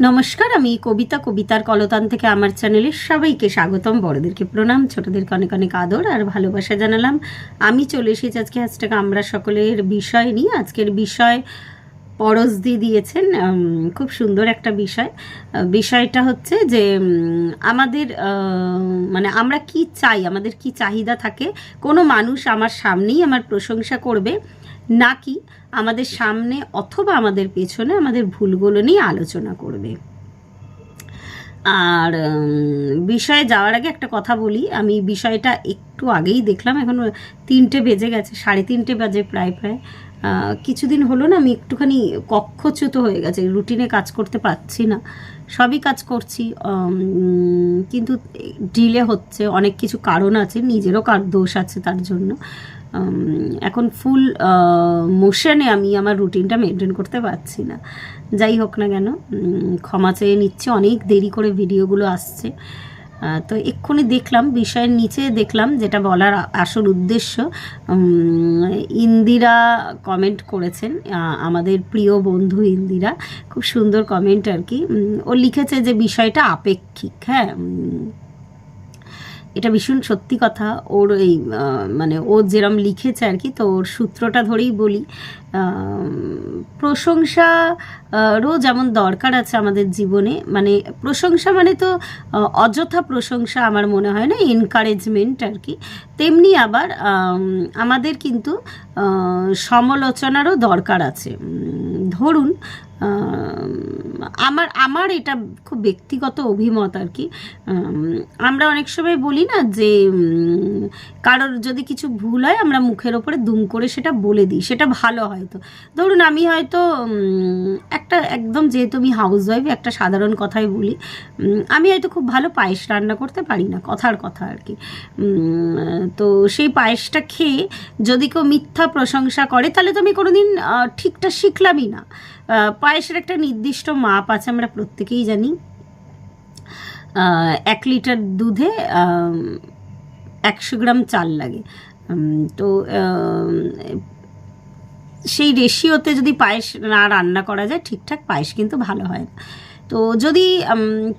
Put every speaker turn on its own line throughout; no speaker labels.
নমস্কার, আমি কবিতা, কবিতার কলতান থেকে আমার চ্যানেলে সবাইকে স্বাগতম। বড়দেরকে প্রণাম, ছোটদেরকে অনেক অনেক আদর আর ভালোবাসা জানালাম। আমি চলে এসেছি আজকে আমরা সকলের বিষয় নিয়ে। আজকের বিষয় পরশদি দিয়েছেন, খুব সুন্দর একটা বিষয়। বিষয়টা হচ্ছে যে আমাদের মানে আমরা কি চাই, আমাদের কি চাহিদা থাকে। কোনো মানুষ আমার সামনেই আমার প্রশংসা করবে নাকি আমাদের সামনে অথবা আমাদের পেছনে আমাদের ভুলগুলো নিয়ে আলোচনা করবে। আর বিষয়ে যাওয়ার আগে একটা কথা বলি, আমি বিষয়টা একটু আগেই দেখলাম, এখন 3টে বেজে গেছে, 3:30 বাজে প্রায় প্রায়। কিছুদিন হলো না, আমি একটুখানি কক্ষচ্যুত হয়ে গেছে, রুটিনে কাজ করতে পারছি না। সবই কাজ করছি, কিন্তু ডিলে হচ্ছে, অনেক কিছু কারণ আছে, নিজেরও দোষ আছে তার জন্য। এখন ফুল মোশনে আমি আমার রুটিনটা মেনটেন করতে পারছি না। যাই হোক না কেন, ক্ষমা চেয়ে নিচ্ছি, অনেক দেরি করে ভিডিওগুলো আসছে। তো এক্ষুনি দেখলাম, বিষয়ের নিচে দেখলাম যেটা বলার আসল উদ্দেশ্য। ইন্দিরা কমেন্ট করেছেন, আমাদের প্রিয় বন্ধু ইন্দিরা, খুব সুন্দর কমেন্ট আর কি। ও লিখেছে যে বিষয়টা আপেক্ষিক। হ্যাঁ, এটা ভীষণ সত্যি কথা। ওর এই মানে ও যেরম লিখেছে আর কি, তো ওর সূত্রটা ধরেই বলি। প্রশংসারও যেমন দরকার আছে আমাদের জীবনে, মানে প্রশংসা মানে তো অযথা প্রশংসা আমার মনে হয় না, এনকারেজমেন্ট আর কি। তেমনি আবার আমাদের কিন্তু সমালোচনারও দরকার আছে। ধরুন, আমার আমার এটা খুব ব্যক্তিগত অভিমত আর কি। আমরা অনেক সময় বলি না যে কারোর যদি কিছু ভুল হয় আমরা মুখের ওপরে দুম করে সেটা বলে দিই, সেটা ভালো হয়তো। ধরুন আমি হয়তো একটা একদম, যেহেতু আমি হাউস ওয়াইফ, একটা সাধারণ কথাই বলি, আমি হয়তো খুব ভালো পায়েস রান্না করতে পারি না, কথার কথা আর কি। তো সেই পায়েসটা খেয়ে যদি কেউ মিথ্যা প্রশংসা করে, তাহলে তো আমি কোনোদিন ঠিকটা শিখলামই না। পায়েসের একটা নির্দিষ্ট মাপ আছে, আমরা প্রত্যেকেই জানি। 1 লিটার দুধে 100 গ্রাম চাল লাগে। তো সেই রেশিওতে যদি পায়েস না রান্না করা যায় ঠিকঠাক, পায়েস কিন্তু ভালো হয় না। তো যদি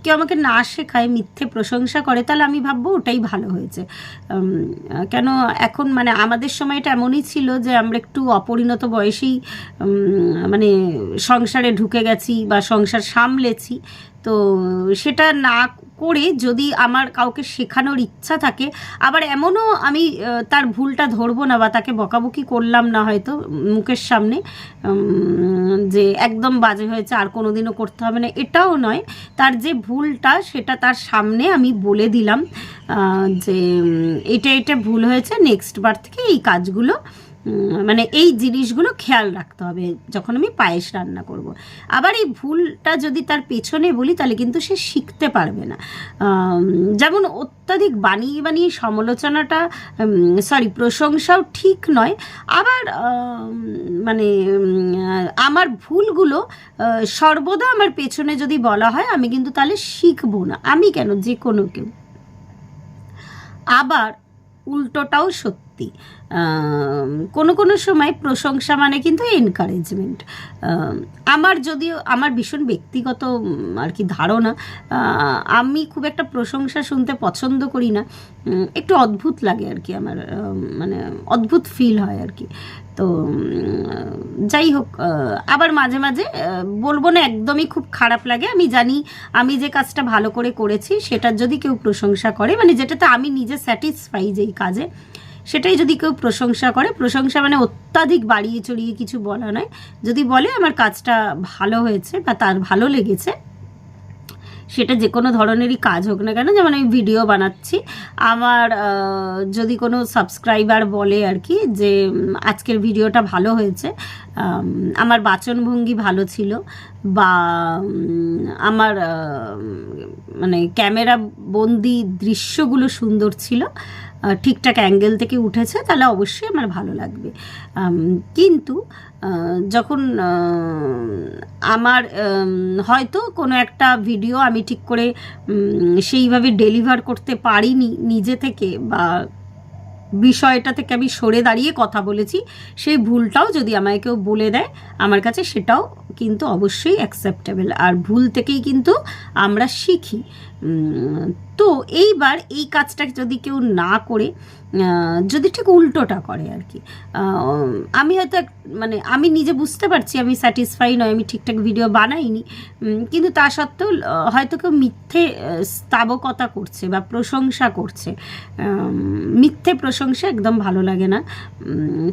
কেউ আমাকে না শেখায়, মিথ্যে প্রশংসা করে, তাহলে আমি ভাববো ওটাই ভালো হয়েছে। কেন এখন মানে আমাদের সময়টা এমনই ছিল যে আমরা একটু অপরিণত বয়সেই মানে সংসারে ঢুকে গেছি বা সংসার সামলেছি। তো সেটা না করে যদি আমার কাউকে শেখানোর ইচ্ছা থাকে, আবার এমনও আমি তার ভুলটা ধরবো না বা তাকে বকাবকি করলাম না হয়তো মুখের সামনে, যে একদম বাজে হয়েছে আর কোনো দিনও করতে হবে না, এটাও নয়। তার যে ভুলটা সেটা তার সামনে আমি বলে দিলাম যে এটা এটা ভুল হয়েছে, নেক্সট বার থেকে এই কাজগুলো মানে এই জিনিসগুলো খেয়াল রাখতে হবে যখন আমি পায়েস রান্না করব। আবার এই ভুলটা যদি তার পেছনে বলি, তাহলে কিন্তু সে শিখতে পারবে না। যেমন অত্যাধিক বানিয়ে বানিয়ে সমালোচনাটা, প্রশংসাও ঠিক নয়। আবার মানে আমার ভুলগুলো সর্বদা আমার পেছনে যদি বলা হয়, আমি কিন্তু তাহলে শিখবো না। আমি কেন, যে কোনো কেউ। আবার উল্টোটাও সত্যি, কোনো কোনো সময় প্রশংসা মানে কিন্তু এনকারেজমেন্ট। আমার যদিও আমার ভীষণ ব্যক্তিগত আর কি ধারণা, আমি খুব একটা প্রশংসা শুনতে পছন্দ করি না। একটু অদ্ভুত লাগে আর কি, আমার মানে অদ্ভুত ফিল হয় আর কি। তো যাই হোক, আবার মাঝে মাঝে বলবো না একদমই খুব খারাপ লাগে। আমি জানি আমি যে কাজটা ভালো করে করেছি সেটার যদি কেউ প্রশংসা করে, মানে যেটাতে আমি নিজে স্যাটিসফাই যেই কাজে, সেটাই যদি কেউ প্রশংসা করে, প্রশংসা মানে অত্যাধিক বাড়িয়ে চড়িয়ে কিছু বলা নয়, যদি বলে আমার কাজটা ভালো হয়েছে বা তার ভালো লেগেছে, সেটা যে কোনো ধরনেরই কাজ হোক না কেন, যেমন আমি ভিডিও বানাচ্ছি, আমার যদি কোনো সাবস্ক্রাইবার বলে আর কি যে আজকের ভিডিওটা ভালো হয়েছে, আমার বাচনভঙ্গি ভালো ছিল, বা আমার মানে ক্যামেরা বন্দি দৃশ্যগুলো সুন্দর ছিল, ঠিকঠাক অ্যাঙ্গেল থেকে উঠেছে, তাহলে অবশ্যই আমার ভালো লাগবে। কিন্তু যখন আমার হয়তো কোনো একটা ভিডিও আমি ঠিক করে সেইভাবে ডেলিভার করতে পারিনি নিজে থেকে, বা বিষয়টা থেকে আমি সরে দাঁড়িয়ে কথা বলেছি, সেই ভুলটাও যদি আমায় কেউ বলে দেয় আমার কাছে সেটাও কিন্তু অবশ্যই অ্যাকসেপ্টেবল। আর ভুল থেকেই কিন্তু আমরা শিখি। তো এইবার এই কাজটা যদি কেউ না করে, যদি ঠিক উল্টোটা করে আর কি, আমি হয়তো মানে আমি নিজে বুঝতে পারছি আমি স্যাটিসফাই নয়, আমি ঠিকঠাক ভিডিও বানাইনি, কিন্তু তা সত্ত্বেও হয়তো কেউ মিথ্যে স্তাবকতা করছে বা প্রশংসা করছে। মিথ্যে প্রশংসা একদম ভালো লাগে না।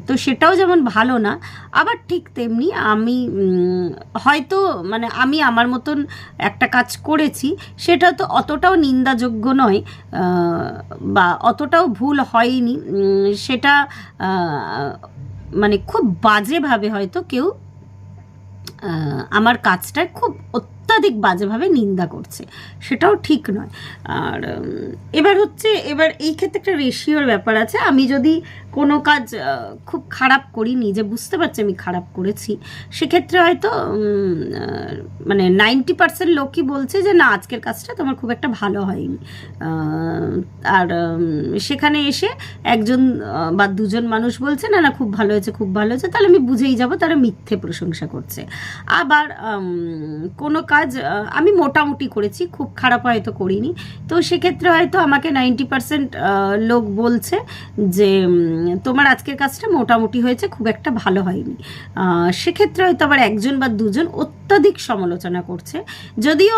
তো সেটাও যেমন ভালো না, আবার ঠিক তেমনি আমি হয়তো মানে আমি আমার মতন একটা কাজ করেছি, সেটা তো অতটাও নিন্দাযোগ্য নয় বা অতটাও ভুল হয়নি, সেটা মানে খুব বাজেভাবে হয়তো কেউ আমার কাজটায় খুব অত্যাধিক বাজেভাবে নিন্দা করছে, সেটাও ঠিক নয়। আর এবার হচ্ছে, এবার এই ক্ষেত্রে একটা রেশিওর ব্যাপার আছে। আমি যদি কোনো কাজ খুব খারাপ করি, নিজে বুঝতে পারছি আমি খারাপ করেছি, সেক্ষেত্রে হয়তো মানে 90% লোকই বলছে যে না, আজকের কাজটা তোমার খুব একটা ভালো হয়নি। আর সেখানে এসে একজন বা দুজন মানুষ বলছে না না খুব ভালো হয়েছে, খুব ভালো হয়েছে, তাহলে আমি বুঝেই যাব তারা মিথ্যে প্রশংসা করছে। আবার কোনো কাজ আমি মোটামুটি করেছি, খুব খারাপ হয়তো করিনি, তো সেক্ষেত্রে হয়তো আমাকে 90% লোক বলছে যে তোমার আজকের কাজটা মোটামুটি হয়েছে, খুব একটা ভালো হয়নি। সেক্ষেত্রে হয়তো আবার একজন বা দুজন অত্যাধিক সমালোচনা করছে। যদিও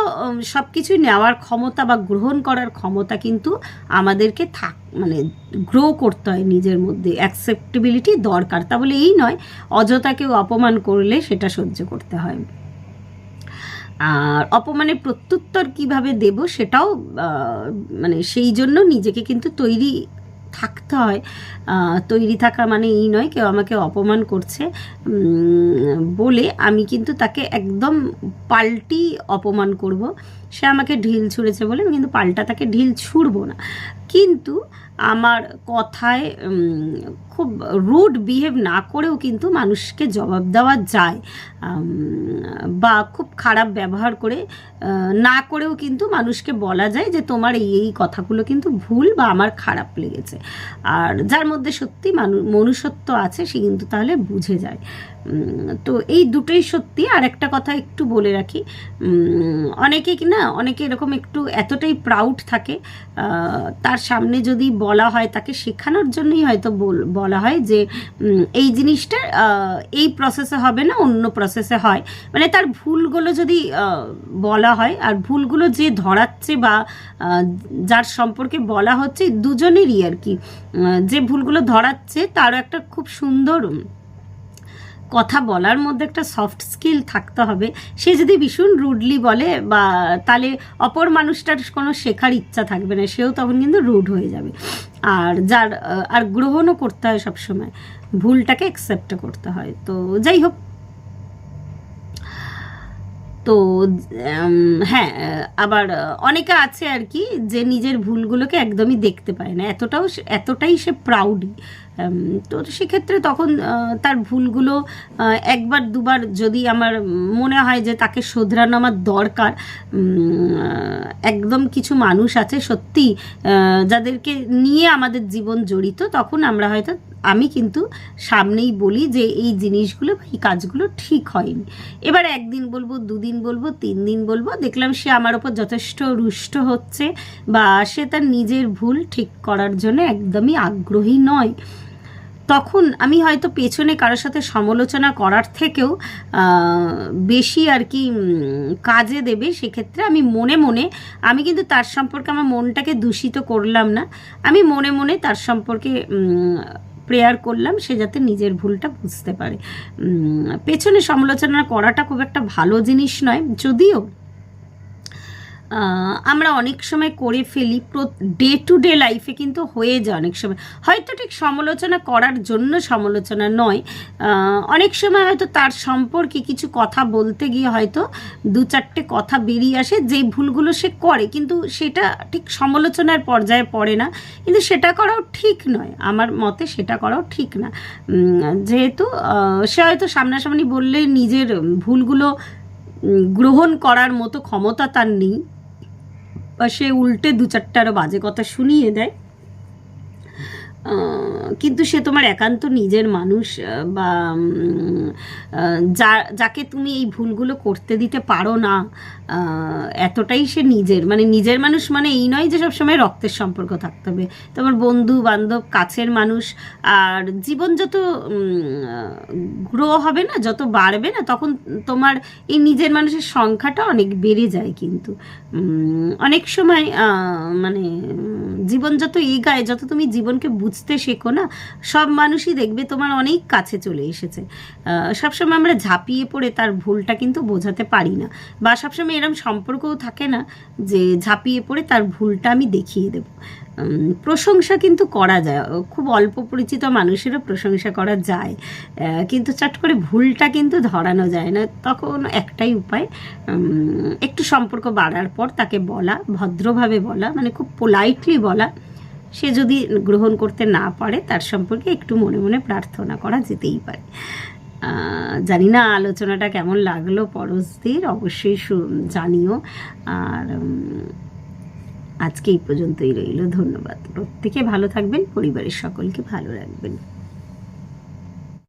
সব কিছুই নেওয়ার ক্ষমতা বা গ্রহণ করার ক্ষমতা কিন্তু আমাদেরকে মানে গ্রো করতে হয় নিজের মধ্যে, অ্যাকসেপ্টেবিলিটি দরকার। তা বলে এই নয় অযথা কেউ অপমান করলে সেটা সহ্য করতে হয়। আর অপমানের প্রত্যুত্তর কিভাবে দেব সেটাও মানে সেই জন্য নিজেকে কিন্তু তৈরি থাকতে হয়। তৈরি থাকা মানে এই নয় কেউ আমাকে অপমান করছে বলে আমি কিন্তু তাকে একদম পাল্টি অপমান করব। সে আমাকে ঢিল ছুঁড়েছে বলে আমি কিন্তু পাল্টা তাকে ঢিল ছুঁড়ব না, কিন্তু আমার কথায় খুব রুড বিহেভ না করেও কিন্তু মানুষকে জবাব দেওয়া যায়, বা খুব খারাপ ব্যবহার করে না করেও কিন্তু মানুষকে বলা যায় যে তোমার এই কথাগুলো কিন্তু ভুল বা আমার খারাপ লেগেছে। আর যার মধ্যে সত্যি মনুষ্যত্ব আছে সে কিন্তু তাহলে বুঝে যায়। তো এই দুটোই সত্যি। আর একটা কথা একটু বলে রাখি, অনেকে কি না, অনেকে এরকম একটু এতটাই প্রাউড থাকে, তার সামনে যদি বলা হয় তাকে শেখানোর জন্যই হয়তো বলা হয় যে এই জিনিসটা এই প্রসেসে হবে না, অন্য প্রসেসে হয়। মানে তার ভুলগুলো যদি বলা হয়, আর ভুলগুলো যে ধরাচ্ছে বা যার সম্পর্কে বলা হচ্ছে দুজনেরই আর কি, যে ভুলগুলো ধরাচ্ছে তারও একটা খুব সুন্দর কথা বলার মধ্যে একটা সফট স্কিল থাকতে হবে। সে যদি ভীষণ রুডলি বলে বা তাহলে অপর মানুষটার কোনো শেখার ইচ্ছা থাকবে না, সেও তখন কিন্তু রুড হয়ে যাবে। আর যার আর গ্রহণও করতে হয় সবসময়, ভুলটাকে অ্যাকসেপ্ট করতে হয়। তো যাই হোক, তো হ্যাঁ, আবার অনেকে আছে আর কি যে নিজের ভুলগুলোকে একদমই দেখতে পায় না, এতটাই সে প্রাউডি। তো সেক্ষেত্রে তখন তার ভুলগুলো একবার দুবার যদি আমার মনে হয় যে তাকে শোধরানো আমার দরকার, একদম কিছু মানুষ আছে সত্যি যাদেরকে নিয়ে আমাদের জীবন জড়িত, তখন আমরা হয়তো আমি কিন্তু সামনেই বলি যে এই জিনিসগুলো এই কাজগুলো ঠিক হয়নি। এবার একদিন বলবো, দুদিন বলবো, 3 দিন বলবো, দেখলাম সে আমার ওপর যথেষ্ট রুষ্ট হচ্ছে বা সে তার নিজের ভুল ঠিক করার জন্য একদমই আগ্রহী নয়, তখন আমি হয়তো পেছনে কারোর সাথে সমালোচনা করার থেকেও বেশি আর কি কাজে দেবে। সেক্ষেত্রে আমি মনে মনে, আমি কিন্তু তার সম্পর্কে আমার মনটাকে দূষিত করলাম না, আমি মনে মনে তার সম্পর্কে প্রেয়ার করলাম সে যাতে নিজের ভুলটা বুঝতে পারে। পেছনে সমালোচনা করাটা খুব একটা ভালো জিনিস নয়, যদিও আমরা অনেক সময় করে ফেলি, ডে টু ডে লাইফে কিন্তু হয়ে যায় অনেক সময়, হয়তো ঠিক সমালোচনা করার জন্য সমালোচনা নয়, অনেক সময় হয়তো তার সম্পর্কে কিছু কথা বলতে গিয়ে হয়তো 2-4টে কথা বেরিয়ে আসে যে ভুলগুলো সে করে, কিন্তু সেটা ঠিক সমালোচনার পর্যায়ে পড়ে না, কিন্তু সেটা করাও ঠিক নয়, আমার মতে সেটা করাও ঠিক না। যেহেতু সে হয়তো সামনাসামনি বললে নিজের ভুলগুলো গ্রহণ করার মতো ক্ষমতা তার নেই, বা সে উল্টে 2-4টে আরও বাজে কথা শুনিয়ে দেয়, কিন্তু সে তোমার একান্ত নিজের মানুষ, বা যাকে তুমি এই ভুলগুলো করতে দিতে পারো না, এতটাই সে নিজের, মানে নিজের মানুষ মানে এই নয় যে সবসময় রক্তের সম্পর্ক থাকতে হবে, তোমার বন্ধু বান্ধব, কাছের মানুষ। আর জীবন যত গ্রো হবে না, যত বাড়বে না, তখন তোমার এই নিজের মানুষের সংখ্যাটা অনেক বেড়ে যায়। কিন্তু অনেক সময় মানে জীবন যত এগায়, যত তুমি জীবনকে বুঝতে শেখো না, সব মানুষই দেখবে তোমার অনেক কাছে চলে এসেছে। সবসময় আমরা ঝাঁপিয়ে পড়ে তার ভুলটা কিন্তু বোঝাতে পারি না, বা সবসময় এরকম সম্পর্কও থাকে না যে ঝাঁপিয়ে পড়ে তার ভুলটা আমি দেখিয়ে দেব। প্রশংসা কিন্তু করা যায়, খুব অল্প পরিচিত মানুষেরও প্রশংসা করা যায়, কিন্তু চট করে ভুলটা কিন্তু ধরানো যায় না। তখন একটাই উপায়, একটু সম্পর্ক বাড়ার পর তাকে বলা, ভদ্রভাবে বলা, মানে খুব পোলাইটলি বলা। সে যদি গ্রহণ করতে না পারে, তার সম্পর্কে একটু মনে মনে প্রার্থনা করা যেতেই পারে। জানি না আলোচনাটা কেমন লাগলো পরশদের, অবশ্যই জানিও। আর আজকে এই পর্যন্তই রইল। ধন্যবাদ। প্রত্যেকে ভালো থাকবেন, পরিবারের সকলকে ভালো রাখবেন।